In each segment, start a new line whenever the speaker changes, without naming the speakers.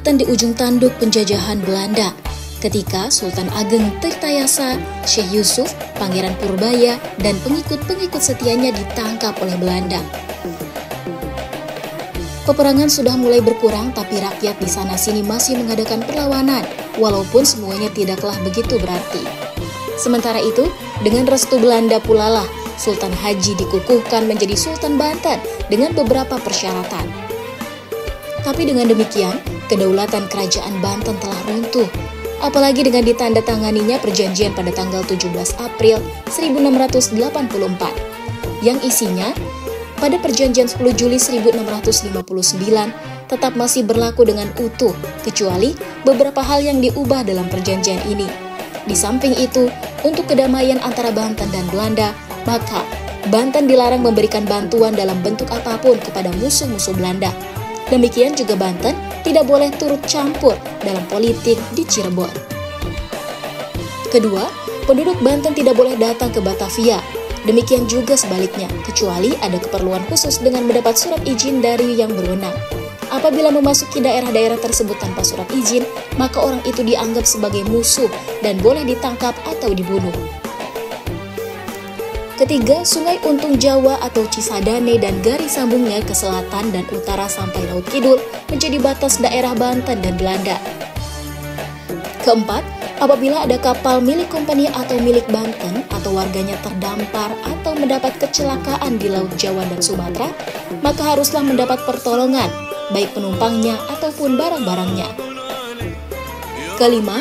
Banten di ujung tanduk penjajahan Belanda ketika Sultan Ageng Tirtayasa, Syekh Yusuf, Pangeran Purbaya, dan pengikut-pengikut setianya ditangkap oleh Belanda. Peperangan sudah mulai berkurang, tapi rakyat di sana-sini masih mengadakan perlawanan, walaupun semuanya tidaklah begitu berarti. Sementara itu, dengan restu Belanda pula lah, Sultan Haji dikukuhkan menjadi Sultan Banten dengan beberapa persyaratan. Tapi dengan demikian, kedaulatan kerajaan Banten telah runtuh, apalagi dengan ditandatanganinya perjanjian pada tanggal 17 April 1684, yang isinya pada perjanjian 10 Juli 1659 tetap masih berlaku dengan utuh, kecuali beberapa hal yang diubah dalam perjanjian ini. Di samping itu, untuk kedamaian antara Banten dan Belanda, maka Banten dilarang memberikan bantuan dalam bentuk apapun kepada musuh-musuh Belanda. Demikian juga Banten tidak boleh turut campur dalam politik di Cirebon. Kedua, penduduk Banten tidak boleh datang ke Batavia. Demikian juga sebaliknya, kecuali ada keperluan khusus dengan mendapat surat izin dari yang berwenang. Apabila memasuki daerah-daerah tersebut tanpa surat izin, maka orang itu dianggap sebagai musuh dan boleh ditangkap atau dibunuh. Ketiga, Sungai Untung Jawa atau Cisadane dan garis sambungnya ke selatan dan utara sampai Laut Kidul menjadi batas daerah Banten dan Belanda. Keempat, apabila ada kapal milik kompeni atau milik Banten atau warganya terdampar atau mendapat kecelakaan di Laut Jawa dan Sumatera, maka haruslah mendapat pertolongan, baik penumpangnya ataupun barang-barangnya. Kelima,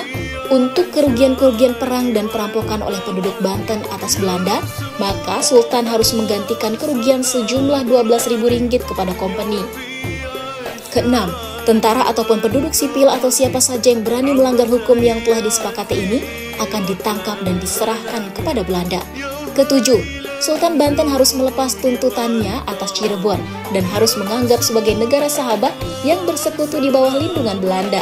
untuk kerugian-kerugian perang dan perampokan oleh penduduk Banten atas Belanda, maka Sultan harus menggantikan kerugian sejumlah Rp12.000 kepada kompeni. Keenam, tentara ataupun penduduk sipil atau siapa saja yang berani melanggar hukum yang telah disepakati ini akan ditangkap dan diserahkan kepada Belanda. Ketujuh, Sultan Banten harus melepas tuntutannya atas Cirebon dan harus menganggap sebagai negara sahabat yang bersekutu di bawah lindungan Belanda.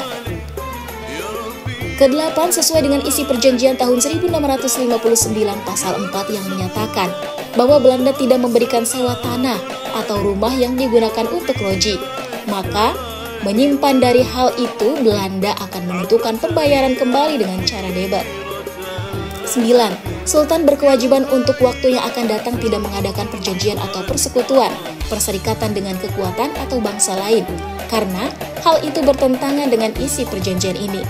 Kedelapan, sesuai dengan isi perjanjian tahun 1659 pasal 4 yang menyatakan bahwa Belanda tidak memberikan sewa tanah atau rumah yang digunakan untuk loji, maka menyimpan dari hal itu Belanda akan menentukan pembayaran kembali dengan cara debat. 9. Sultan berkewajiban untuk waktu yang akan datang tidak mengadakan perjanjian atau persekutuan, perserikatan dengan kekuatan atau bangsa lain, karena hal itu bertentangan dengan isi perjanjian ini.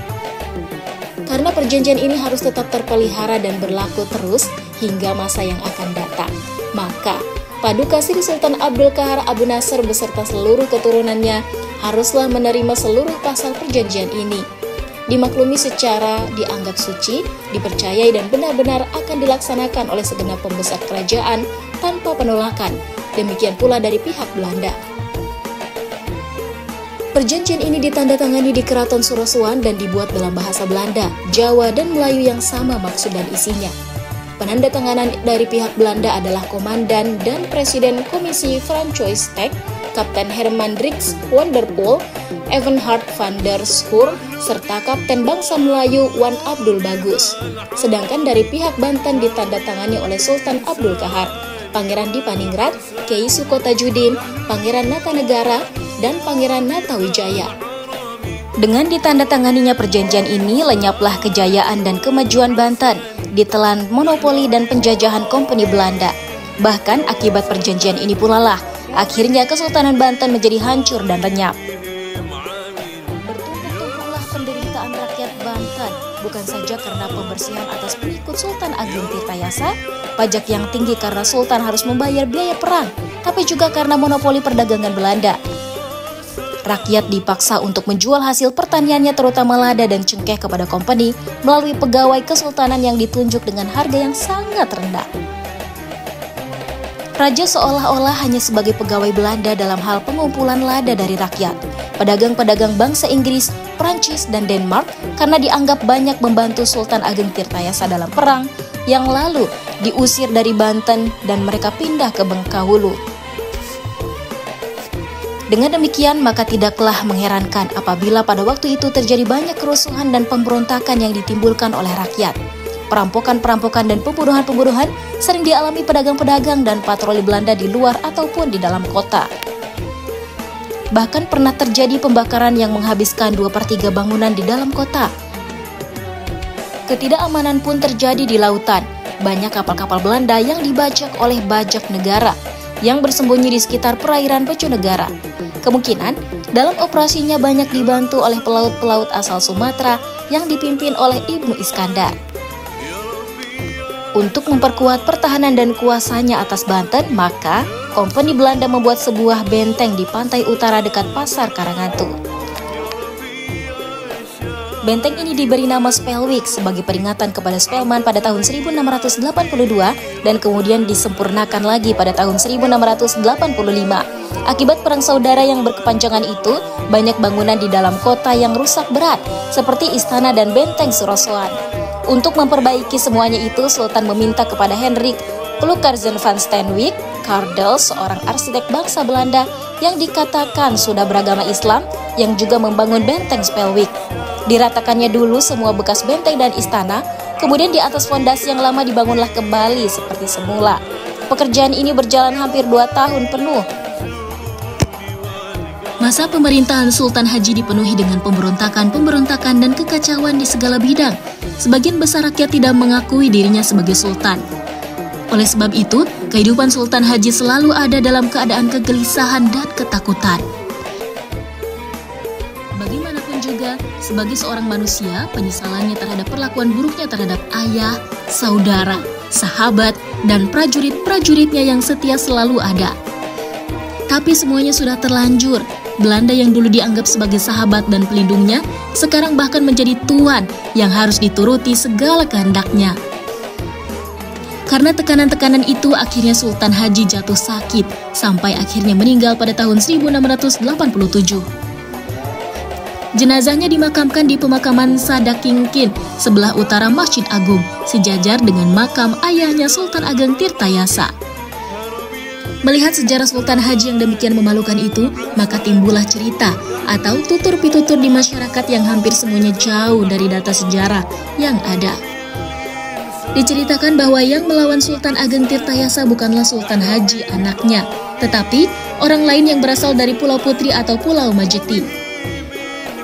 Karena perjanjian ini harus tetap terpelihara dan berlaku terus hingga masa yang akan datang, maka Paduka Sri Sultan Abdul Qahar Abu Nasr beserta seluruh keturunannya haruslah menerima seluruh pasal perjanjian ini. Dimaklumi secara dianggap suci, dipercayai dan benar-benar akan dilaksanakan oleh segenap pembesar kerajaan tanpa penolakan. Demikian pula dari pihak Belanda. Perjanjian ini ditandatangani di Keraton Surosowan dan dibuat dalam bahasa Belanda, Jawa, dan Melayu yang sama maksud dan isinya. Penandatanganan dari pihak Belanda adalah Komandan dan Presiden Komisi Francois Tech, Kapten Herman Drix Wonderpool, Evenhard van der Schoor, serta Kapten Bangsa Melayu Wan Abdul Bagus. Sedangkan dari pihak Banten ditandatangani oleh Sultan Abdul Qahar, Pangeran Dipaningrat, Kiai Sukotajudin, Pangeran Natanegara, dan Pangeran Natawijaya. Dengan ditandatanganinya perjanjian ini, lenyaplah kejayaan dan kemajuan Banten, ditelan monopoli dan penjajahan kompeni Belanda. Bahkan akibat perjanjian ini pula lah, akhirnya Kesultanan Banten menjadi hancur dan lenyap. Bertumpuk-tumpuklah penderitaan rakyat Banten, bukan saja karena pembersihan atas pengikut Sultan Ageng Tirtayasa, pajak yang tinggi karena Sultan harus membayar biaya perang, tapi juga karena monopoli perdagangan Belanda. Rakyat dipaksa untuk menjual hasil pertaniannya terutama lada dan cengkeh kepada kompeni melalui pegawai kesultanan yang ditunjuk dengan harga yang sangat rendah. Raja seolah-olah hanya sebagai pegawai Belanda dalam hal pengumpulan lada dari rakyat. Pedagang-pedagang bangsa Inggris, Prancis, dan Denmark karena dianggap banyak membantu Sultan Ageng Tirtayasa dalam perang yang lalu diusir dari Banten dan mereka pindah ke Bengkahulu. Dengan demikian, maka tidaklah mengherankan apabila pada waktu itu terjadi banyak kerusuhan dan pemberontakan yang ditimbulkan oleh rakyat. Perampokan-perampokan dan pembunuhan-pembunuhan sering dialami pedagang-pedagang dan patroli Belanda di luar ataupun di dalam kota. Bahkan pernah terjadi pembakaran yang menghabiskan 2/3 bangunan di dalam kota. Ketidakamanan pun terjadi di lautan. Banyak kapal-kapal Belanda yang dibajak oleh bajak negara yang bersembunyi di sekitar perairan Bojonegara. Kemungkinan dalam operasinya banyak dibantu oleh pelaut-pelaut asal Sumatera yang dipimpin oleh Ibnu Iskandar. Untuk memperkuat pertahanan dan kuasanya atas Banten, maka Kompeni Belanda membuat sebuah benteng di pantai utara dekat Pasar Karangantu. Benteng ini diberi nama Spelwijk sebagai peringatan kepada Spelman pada tahun 1682 dan kemudian disempurnakan lagi pada tahun 1685. Akibat perang saudara yang berkepanjangan itu, banyak bangunan di dalam kota yang rusak berat, seperti istana dan benteng Surosoan. Untuk memperbaiki semuanya itu, Sultan meminta kepada Hendrik Ploekhuizen van Steenwijk Kardel, seorang arsitek bangsa Belanda yang dikatakan sudah beragama Islam, yang juga membangun benteng Spelwijk. Diratakannya dulu semua bekas benteng dan istana, kemudian di atas fondasi yang lama dibangunlah kembali seperti semula. Pekerjaan ini berjalan hampir 2 tahun penuh. Masa pemerintahan Sultan Haji dipenuhi dengan pemberontakan dan kekacauan di segala bidang. Sebagian besar rakyat tidak mengakui dirinya sebagai sultan. Oleh sebab itu, kehidupan Sultan Haji selalu ada dalam keadaan kegelisahan dan ketakutan. Bagaimanapun juga, sebagai seorang manusia, penyesalannya terhadap perlakuan buruknya terhadap ayah, saudara, sahabat, dan prajurit-prajuritnya yang setia selalu ada. Tapi semuanya sudah terlanjur. Belanda yang dulu dianggap sebagai sahabat dan pelindungnya, sekarang bahkan menjadi tuan yang harus dituruti segala kehendaknya. Karena tekanan-tekanan itu, akhirnya Sultan Haji jatuh sakit, sampai akhirnya meninggal pada tahun 1687. Jenazahnya dimakamkan di pemakaman Sadakingkin, sebelah utara Masjid Agung, sejajar dengan makam ayahnya Sultan Ageng Tirtayasa. Melihat sejarah Sultan Haji yang demikian memalukan itu, maka timbullah cerita atau tutur-pitutur di masyarakat yang hampir semuanya jauh dari data sejarah yang ada. Diceritakan bahwa yang melawan Sultan Ageng Tirtayasa bukanlah Sultan Haji anaknya, tetapi orang lain yang berasal dari Pulau Putri atau Pulau Majeti.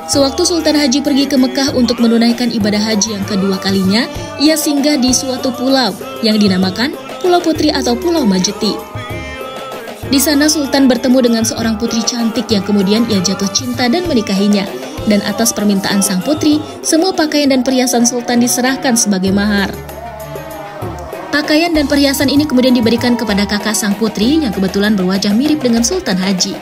Sewaktu Sultan Haji pergi ke Mekah untuk menunaikan ibadah haji yang kedua kalinya, ia singgah di suatu pulau yang dinamakan Pulau Putri atau Pulau Majeti. Di sana Sultan bertemu dengan seorang putri cantik yang kemudian ia jatuh cinta dan menikahinya. Dan atas permintaan sang putri, semua pakaian dan perhiasan Sultan diserahkan sebagai mahar. Pakaian dan perhiasan ini kemudian diberikan kepada kakak sang putri yang kebetulan berwajah mirip dengan Sultan Haji.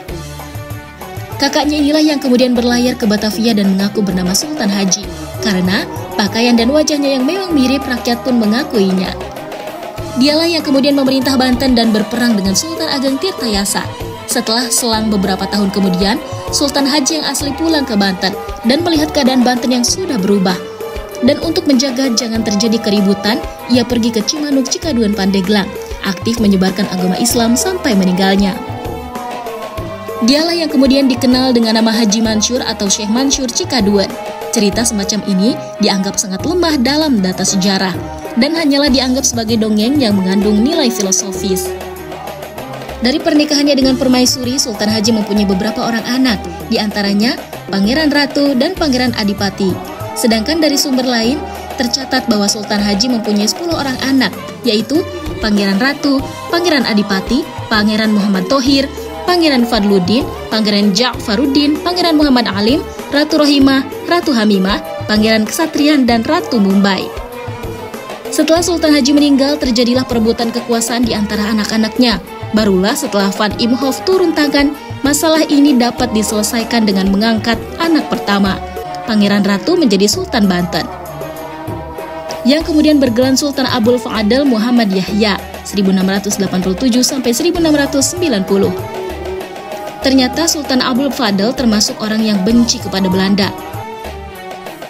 Kakaknya inilah yang kemudian berlayar ke Batavia dan mengaku bernama Sultan Haji. Karena pakaian dan wajahnya yang memang mirip, rakyat pun mengakuinya. Dialah yang kemudian memerintah Banten dan berperang dengan Sultan Ageng Tirtayasa. Setelah selang beberapa tahun kemudian, Sultan Haji yang asli pulang ke Banten dan melihat keadaan Banten yang sudah berubah. Dan untuk menjaga jangan terjadi keributan, ia pergi ke Cimanuk, Cikaduan, Pandeglang, aktif menyebarkan agama Islam sampai meninggalnya. Dialah yang kemudian dikenal dengan nama Haji Mansur atau Syekh Mansur Cikaduan. Cerita semacam ini dianggap sangat lemah dalam data sejarah dan hanyalah dianggap sebagai dongeng yang mengandung nilai filosofis. Dari pernikahannya dengan permaisuri, Sultan Haji mempunyai beberapa orang anak, di antaranya Pangeran Ratu dan Pangeran Adipati. Sedangkan dari sumber lain, tercatat bahwa Sultan Haji mempunyai 10 orang anak, yaitu Pangeran Ratu, Pangeran Adipati, Pangeran Muhammad Thohir, Pangeran Fadluddin, Pangeran Ja'faruddin, Pangeran Muhammad Alim, Ratu Rohimah, Ratu Hamimah, Pangeran Kesatrian, dan Ratu Mumbai. Setelah Sultan Haji meninggal, terjadilah perebutan kekuasaan di antara anak-anaknya. Barulah setelah Van Imhoff turun tangan, masalah ini dapat diselesaikan dengan mengangkat anak pertama, Pangeran Ratu, menjadi Sultan Banten, yang kemudian bergelar Sultan Abul Fadl Muhammad Yahya 1687 sampai 1690. Ternyata Sultan Abul Fadl termasuk orang yang benci kepada Belanda.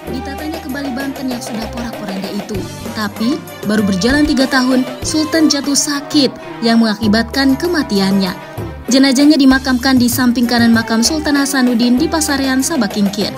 Ditatanya kembali Banten yang sudah porak-poranda itu, tapi baru berjalan 3 tahun, Sultan jatuh sakit yang mengakibatkan kematiannya. Jenazahnya dimakamkan di samping kanan makam Sultan Hasanuddin di Pasarean Sabakingkir.